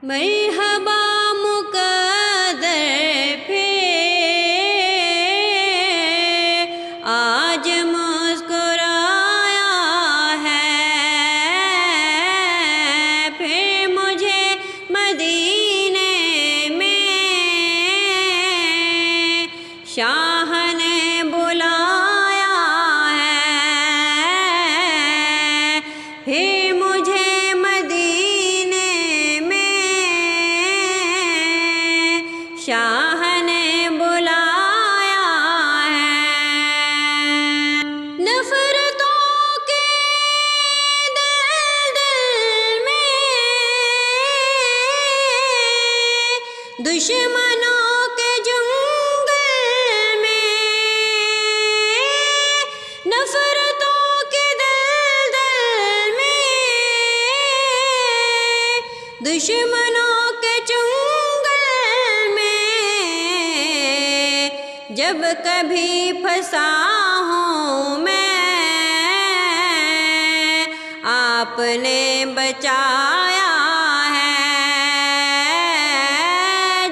مرحبا مقدر پھر آج مسکرایا ہے، پھر مجھے مدینے میں شاہ نے بلایا ہے، پھر مجھے شاہ نے بلایا ہے۔ نفرتوں کے دل میں، دشمنوں کے جنگل میں، نفرتوں کے دل میں، دشمنوں کے جنگل میں، جب کبھی پھنسا ہوں میں، آپ نے بچایا ہے،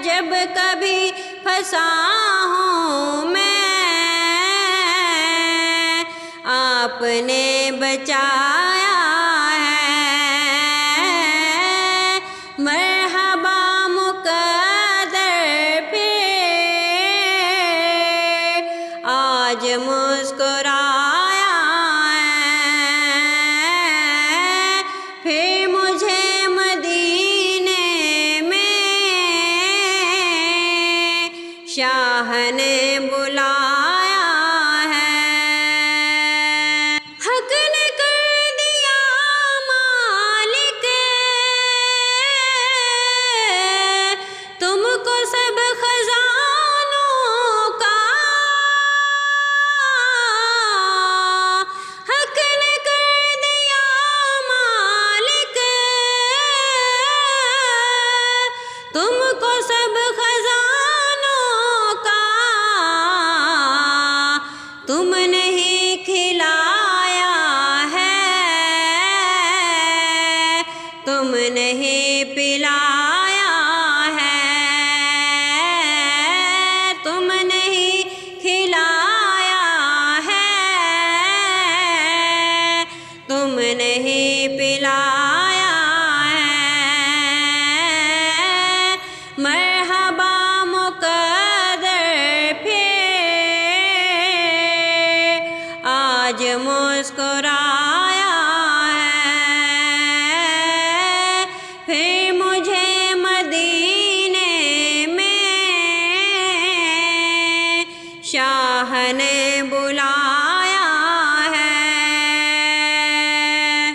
جب کبھی پھنسا ہوں میں، آپ نے بچایا ہے۔ مرحبا آج مسکرایا ہے، پھر مجھے مدینے میں شاہ نے بلایا ہے۔ حق نے کر دیا مالک تم کو سب خزانوں کا، تم کو سب خزانوں کا، تم نہیں کھلایا ہے، تم نہیں پلایا ہے، تم نہیں کھلایا ہے، تم نہیں پلایا ہے۔ مرحبا مقدر پھر آج مسکرایا ہے، پھر مجھے مدینے میں شاہ نے